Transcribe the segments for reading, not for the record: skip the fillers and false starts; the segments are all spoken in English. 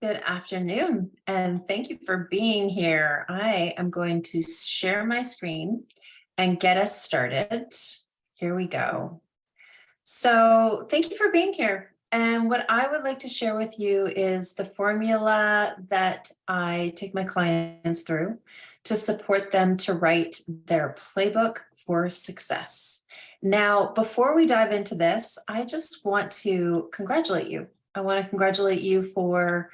Good afternoon, and thank you for being here. I am going to share my screen and get us started. Here we go. So thank you for being here. And what I would like to share with you is the formula that I take my clients through to support them to write their playbook for success. Now, before we dive into this, I just want to congratulate you. I want to congratulate you for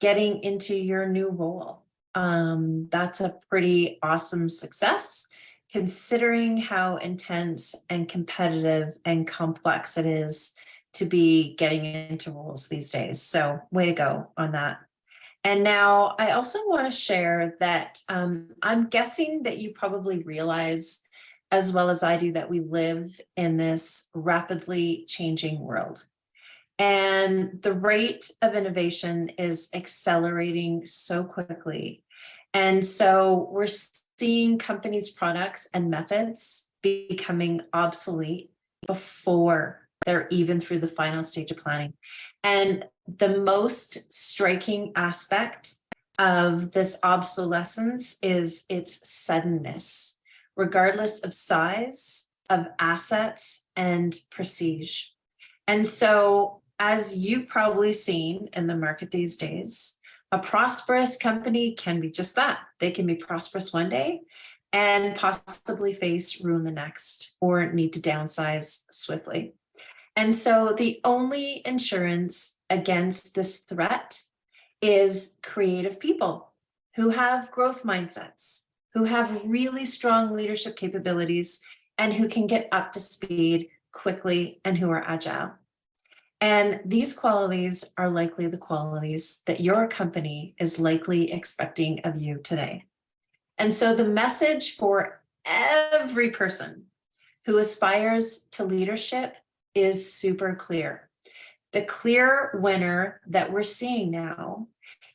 getting into your new role. That's a pretty awesome success, considering how intense and competitive and complex it is to be getting into roles these days. So way to go on that. And now I also want to share that I'm guessing that you probably realize, as well as I do, that we live in this rapidly changing world. And the rate of innovation is accelerating so quickly. And so we're seeing companies' products and methods becoming obsolete before they're even through the final stage of planning. And the most striking aspect of this obsolescence is its suddenness, regardless of size, of assets, and prestige. And so, as you've probably seen in the market these days, a prosperous company can be just that. They can be prosperous one day and possibly face ruin the next or need to downsize swiftly. And so the only insurance against this threat is creative people who have growth mindsets, who have really strong leadership capabilities, and who can get up to speed quickly and who are agile. And these qualities are likely the qualities that your company is likely expecting of you today. And so the message for every person who aspires to leadership is super clear. The clear winner that we're seeing now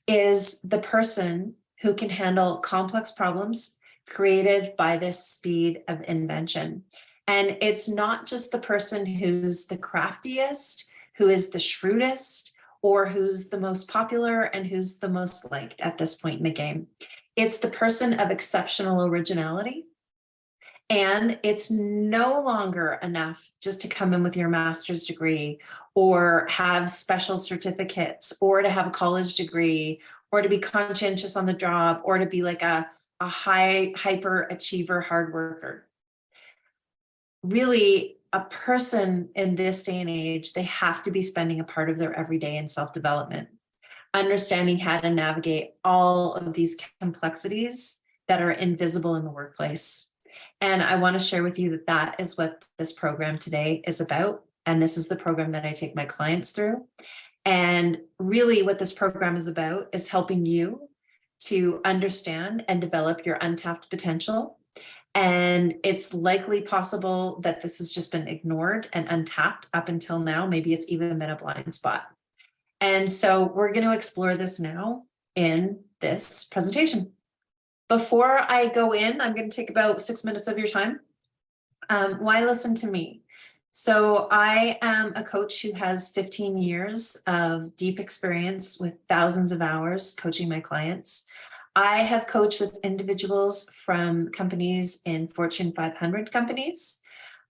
is the person who can handle complex problems created by this speed of invention. And it's not just the person who's the craftiest, who is the shrewdest, or who's the most popular and who's the most liked at this point in the game. It's the person of exceptional originality. And it's no longer enough just to come in with your master's degree or have special certificates or to have a college degree or to be conscientious on the job or to be like a hyper achiever hard worker. Really, a person in this day and age, they have to be spending a part of their everyday in self-development, understanding how to navigate all of these complexities that are invisible in the workplace. And I want to share with you that that is what this program today is about. And this is the program that I take my clients through. And really what this program is about is helping you to understand and develop your untapped potential. And it's likely possible that this has just been ignored and untapped up until now. Maybe it's even been a blind spot. And so we're going to explore this now in this presentation. Before I go in, I'm going to take about 6 minutes of your time. Why listen to me? So I am a coach who has 15 years of deep experience with thousands of hours coaching my clients. I have coached with individuals from companies in Fortune 500 companies.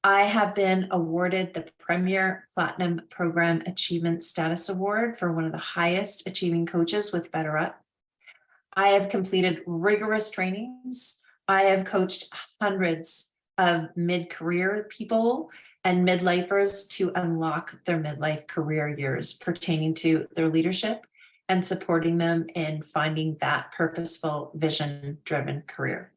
I have been awarded the Premier Platinum Program Achievement Status Award for one of the highest achieving coaches with BetterUp. I have completed rigorous trainings. I have coached hundreds of mid-career people and midlifers to unlock their midlife career years pertaining to their leadership and supporting them in finding that purposeful, vision-driven career.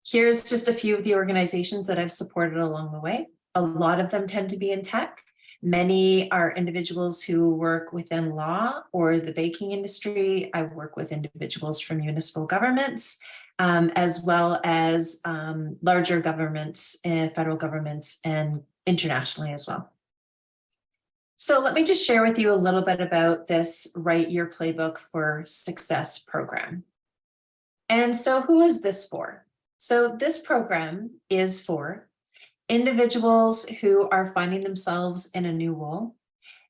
Here's just a few of the organizations that I've supported along the way. A lot of them tend to be in tech. Many are individuals who work within law or the banking industry. I work with individuals from municipal governments, as well as larger governments, federal governments, and internationally as well. So let me just share with you a little bit about this Write Your Playbook for Success program. And so who is this for? So this program is for individuals who are finding themselves in a new role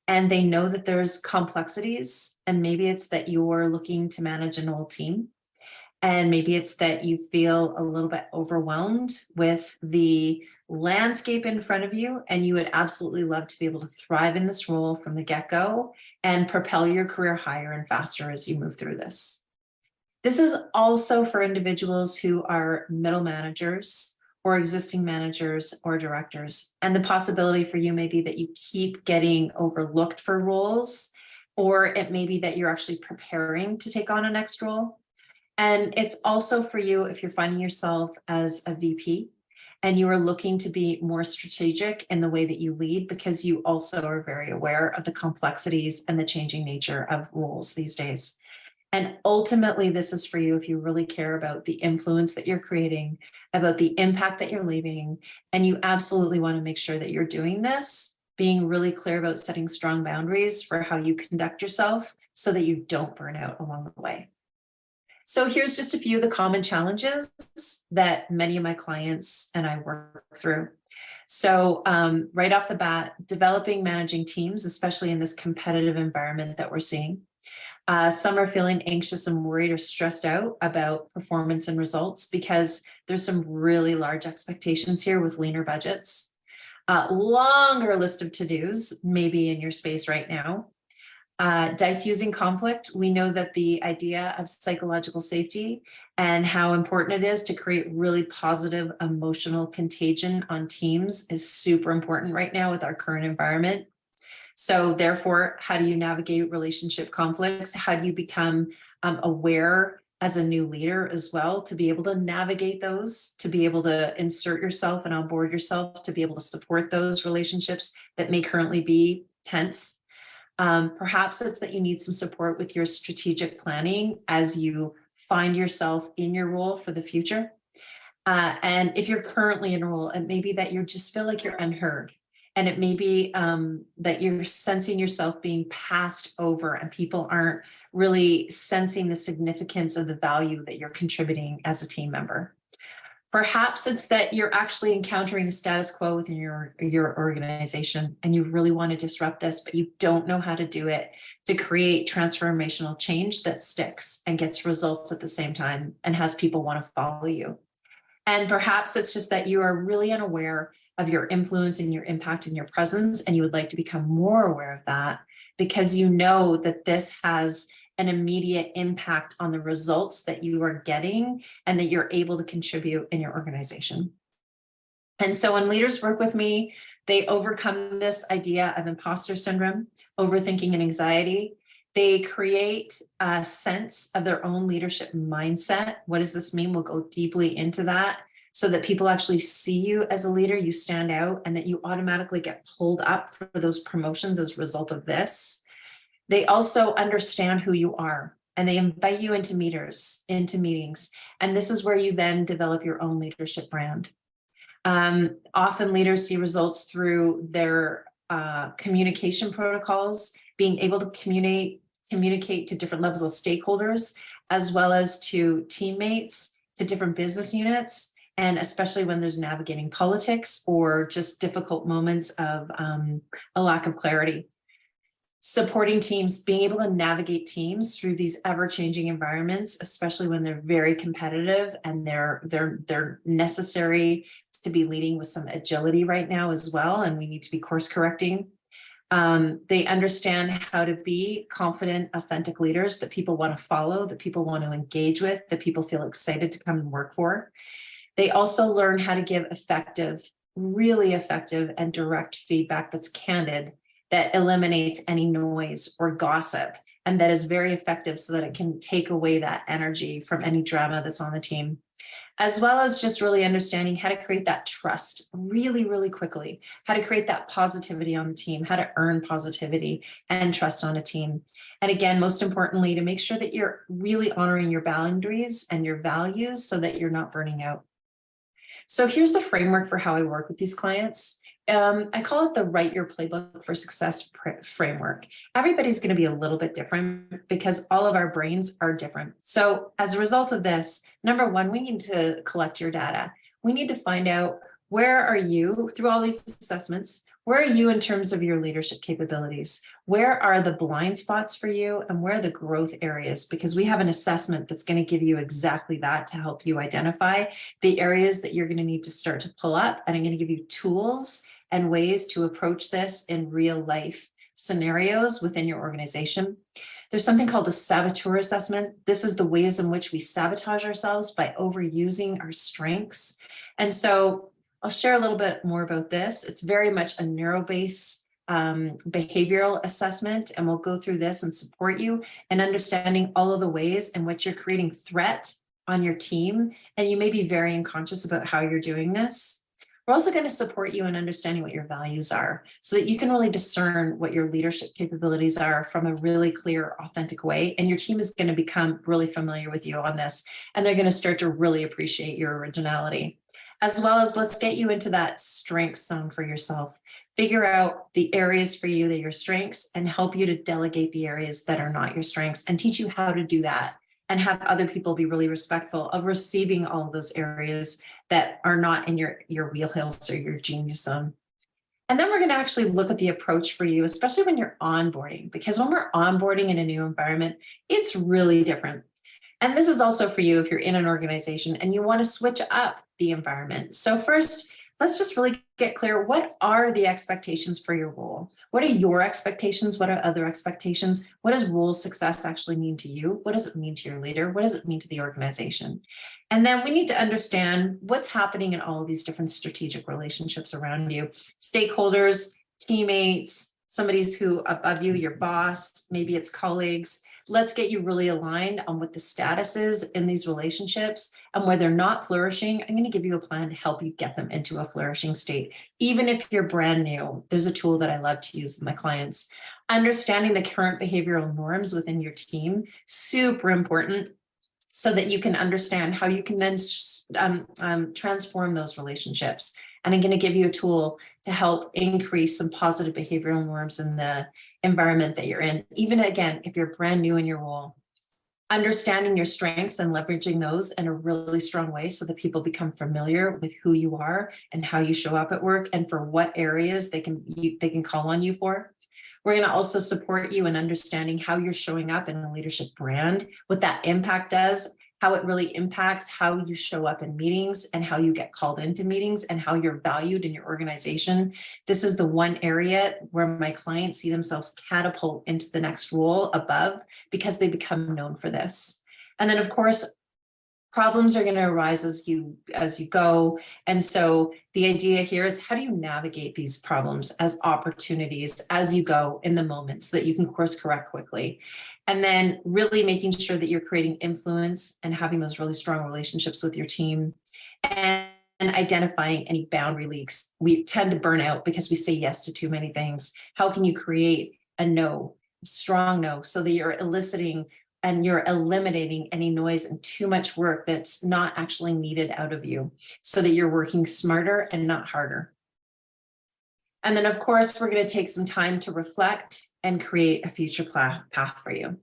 and they know that there's complexities, and maybe it's that you're looking to manage an whole team. And maybe it's that you feel a little bit overwhelmed with the landscape in front of you, and you would absolutely love to be able to thrive in this role from the get-go and propel your career higher and faster as you move through this. This is also for individuals who are middle managers or existing managers or directors. And the possibility for you may be that you keep getting overlooked for roles, or it may be that you're actually preparing to take on a next role. And it's also for you if you're finding yourself as a VP and you are looking to be more strategic in the way that you lead, because you also are very aware of the complexities and the changing nature of roles these days. And ultimately, this is for you if you really care about the influence that you're creating, about the impact that you're leaving, and you absolutely want to make sure that you're doing this, being really clear about setting strong boundaries for how you conduct yourself so that you don't burn out along the way. So here's just a few of the common challenges that many of my clients and I work through. So right off the bat, developing, managing teams, especially in this competitive environment that we're seeing. Some are feeling anxious and worried or stressed out about performance and results because there's some really large expectations here with leaner budgets. Longer list of to-dos, maybe in your space right now. Diffusing conflict. We know that the idea of psychological safety and how important it is to create really positive emotional contagion on teams is super important right now with our current environment. So therefore, how do you navigate relationship conflicts? How do you become aware as a new leader as well to be able to navigate those, to be able to insert yourself and onboard yourself, to be able to support those relationships that may currently be tense? Perhaps it's that you need some support with your strategic planning as you find yourself in your role for the future. And if you're currently in a role, it may be that you just feel like you're unheard. And it may be that you're sensing yourself being passed over and people aren't really sensing the significance of the value that you're contributing as a team member. Perhaps it's that you're actually encountering a status quo within your organization and you really want to disrupt this, but you don't know how to do it to create transformational change that sticks and gets results at the same time and has people want to follow you. And perhaps it's just that you are really unaware of your influence and your impact and your presence, and you would like to become more aware of that because you know that this has an immediate impact on the results that you are getting and that you're able to contribute in your organization. And so when leaders work with me, they overcome this idea of imposter syndrome, overthinking and anxiety. They create a sense of their own leadership mindset. What does this mean? We'll go deeply into that so that people actually see you as a leader, you stand out, and that you automatically get pulled up for those promotions as a result of this. They also understand who you are and they invite you into meetings. And this is where you then develop your own leadership brand. Often leaders see results through their communication protocols, being able to communicate to different levels of stakeholders, as well as to teammates, to different business units, and especially when there's navigating politics or just difficult moments of a lack of clarity. Supporting teams, being able to navigate teams through these ever-changing environments, especially when they're very competitive and they're necessary to be leading with some agility right now as well, and we need to be course correcting. They understand how to be confident, authentic leaders that people want to follow, that people want to engage with, that people feel excited to come and work for. They also learn how to give effective, really effective and direct feedback that's candid, that eliminates any noise or gossip, and that is very effective so that it can take away that energy from any drama that's on the team, as well as just really understanding how to create that trust really, really quickly, how to create that positivity on the team, how to earn positivity and trust on a team. And again, most importantly, to make sure that you're really honoring your boundaries and your values so that you're not burning out. So here's the framework for how I work with these clients. I call it the Write Your Playbook for Success framework. Everybody's going to be a little bit different because all of our brains are different. So as a result of this, number one, we need to collect your data. We need to find out, where are you through all these assessments? Where are you in terms of your leadership capabilities? Where are the blind spots for you and where are the growth areas? Because we have an assessment that's going to give you exactly that to help you identify the areas that you're going to need to start to pull up. And I'm going to give you tools and ways to approach this in real life scenarios within your organization. There's something called the saboteur assessment. This is the ways in which we sabotage ourselves by overusing our strengths. And so I'll share a little bit more about this. It's very much a neuro-based behavioral assessment, and we'll go through this and support you in understanding all of the ways in which you're creating threat on your team, and you may be very unconscious about how you're doing this. We're also going to support you in understanding what your values are so that you can really discern what your leadership capabilities are from a really clear, authentic way. And your team is going to become really familiar with you on this, and they're going to start to really appreciate your originality. As well as let's get you into that strength zone for yourself. Figure out the areas for you that are your strengths and help you to delegate the areas that are not your strengths and teach you how to do that and have other people be really respectful of receiving all of those areas that are not in your wheelhouse or your genius zone. And then we're going to actually look at the approach for you, especially when you're onboarding, because when we're onboarding in a new environment, it's really different. And this is also for you if you're in an organization and you want to switch up the environment. So first, let's just really get clear. What are the expectations for your role? What are your expectations? What are other expectations? What does role success actually mean to you? What does it mean to your leader? What does it mean to the organization? And then we need to understand what's happening in all of these different strategic relationships around you. Stakeholders, teammates, somebody's who above you, your boss, maybe it's colleagues. Let's get you really aligned on what the status is in these relationships, and where they're not flourishing, I'm going to give you a plan to help you get them into a flourishing state. Even if you're brand new, there's a tool that I love to use with my clients. Understanding the current behavioral norms within your team, super important, so that you can understand how you can then transform those relationships. And I'm going to give you a tool to help increase some positive behavioral norms in the environment that you're in. Even again, if you're brand new in your role, understanding your strengths and leveraging those in a really strong way so that people become familiar with who you are and how you show up at work and for what areas they can call on you for. We're going to also support you in understanding how you're showing up in a leadership brand, what that impact does, how it really impacts how you show up in meetings and how you get called into meetings and how you're valued in your organization. This is the one area where my clients see themselves catapult into the next role above because they become known for this. And then, of course, problems are going to arise as you go. And so the idea here is, how do you navigate these problems as opportunities as you go in the moment so that you can course correct quickly? And then really making sure that you're creating influence and having those really strong relationships with your team, and identifying any boundary leaks. We tend to burn out because we say yes to too many things. How can you create a no, a strong no, so that you're eliciting and you're eliminating any noise and too much work that's not actually needed out of you, so that you're working smarter and not harder. And then, of course, we're going to take some time to reflect and create a future path for you.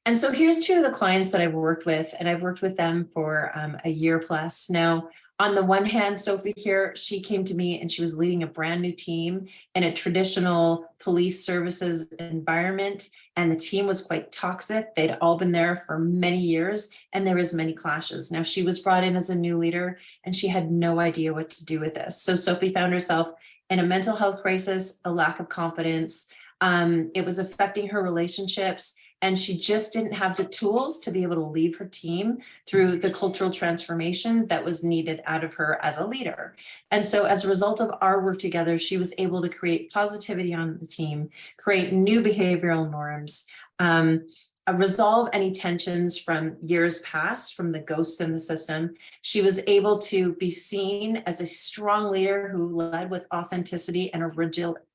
And so here's two of the clients that I've worked with, and I've worked with them for a year plus. Now, on the one hand, Sophie here, she came to me and she was leading a brand new team in a traditional police services environment. And the team was quite toxic. They'd all been there for many years and there was many clashes. Now she was brought in as a new leader and she had no idea what to do with this. So Sophie found herself in a mental health crisis, a lack of confidence. It was affecting her relationships. And she just didn't have the tools to be able to lead her team through the cultural transformation that was needed out of her as a leader. And so as a result of our work together, she was able to create positivity on the team, create new behavioral norms, resolve any tensions from years past, from the ghosts in the system. She was able to be seen as a strong leader who led with authenticity and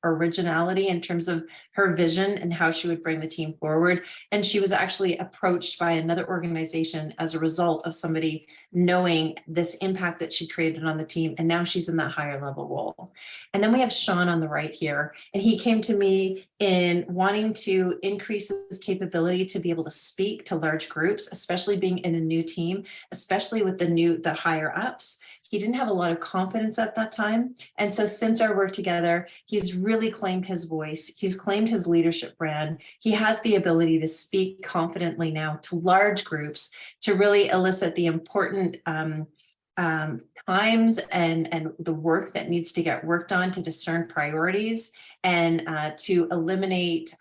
originality in terms of her vision and how she would bring the team forward. And she was actually approached by another organization as a result of somebody knowing this impact that she created on the team. And now she's in that higher level role. And then we have Sean on the right here. And he came to me in wanting to increase his capability to be able to speak to large groups, especially being in a new team, especially with the higher ups. He didn't have a lot of confidence at that time. And so since our work together, he's really claimed his voice. He's claimed his leadership brand. He has the ability to speak confidently now to large groups to really elicit the important times and the work that needs to get worked on to discern priorities and to eliminate,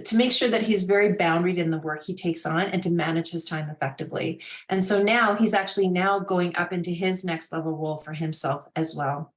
to make sure that he's very boundaried in the work he takes on and to manage his time effectively. And so now he's actually now going up into his next level role for himself as well.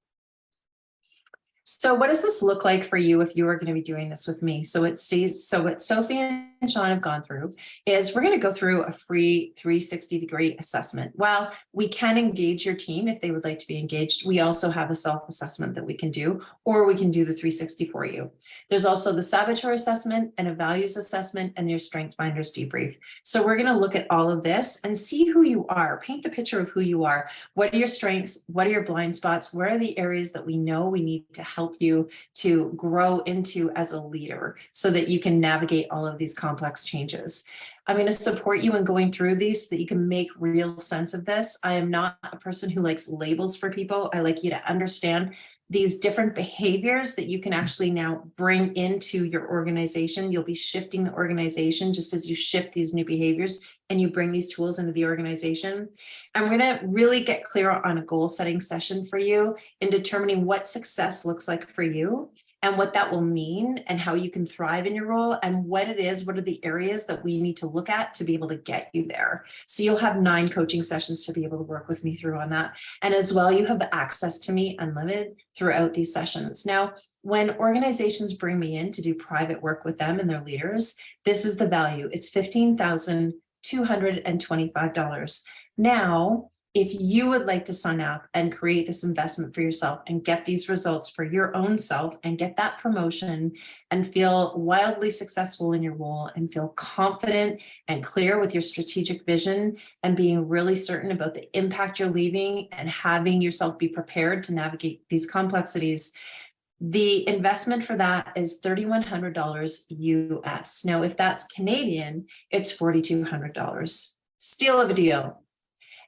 So what does this look like for you if you are going to be doing this with me? So what Sophie and Sean have gone through is we're going to go through a free 360-degree assessment. While we can engage your team if they would like to be engaged, we also have a self-assessment that we can do, or we can do the 360 for you. There's also the saboteur assessment and a values assessment and your strength finders debrief. So we're going to look at all of this and see who you are, paint the picture of who you are. What are your strengths? What are your blind spots? Where are the areas that we know we need to help you to grow into as a leader so that you can navigate all of these complex changes? I'm going to support you in going through these so that you can make real sense of this. I am not a person who likes labels for people. I like you to understand these different behaviors that you can actually now bring into your organization. You'll be shifting the organization just as you shift these new behaviors and you bring these tools into the organization. And we're going to really get clear on a goal setting session for you in determining what success looks like for you and what that will mean and how you can thrive in your role and what it is, what are the areas that we need to look at to be able to get you there. So you'll have 9 coaching sessions to be able to work with me through on that. And as well, you have access to me unlimited throughout these sessions. Now, when organizations bring me in to do private work with them and their leaders, this is the value. It's $15,225. Now, if you would like to sign up and create this investment for yourself and get these results for your own self and get that promotion and feel wildly successful in your role and feel confident and clear with your strategic vision and being really certain about the impact you're leaving and having yourself be prepared to navigate these complexities, the investment for that is $3,100 US. Now, if that's Canadian, it's $4,200. Steal of a deal.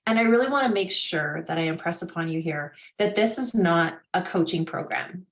And I really want to make sure that I impress upon you here that this is not a coaching program.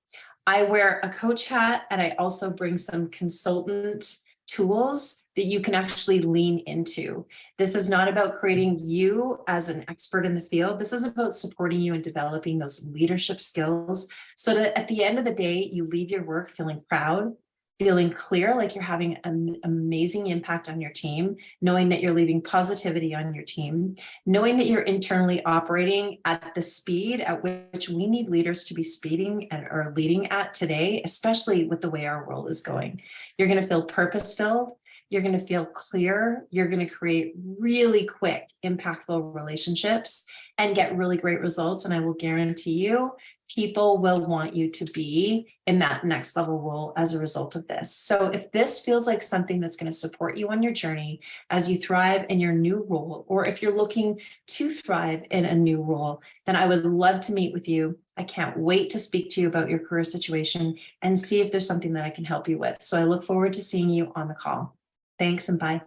I wear a coach hat and I also bring some consultant tools that you can actually lean into. This is not about creating you as an expert in the field. This is about supporting you in developing those leadership skills so that at the end of the day, you leave your work feeling proud, feeling clear, like you're having an amazing impact on your team, knowing that you're leaving positivity on your team, knowing that you're internally operating at the speed at which we need leaders to be speeding and or leading at today, especially with the way our world is going. You're going to feel purpose-filled. You're going to feel clear. You're going to create really quick, impactful relationships and get really great results. And I will guarantee you, people will want you to be in that next level role as a result of this. So if this feels like something that's going to support you on your journey as you thrive in your new role, or if you're looking to thrive in a new role, then I would love to meet with you. I can't wait to speak to you about your career situation and see if there's something that I can help you with. So I look forward to seeing you on the call. Thanks and bye.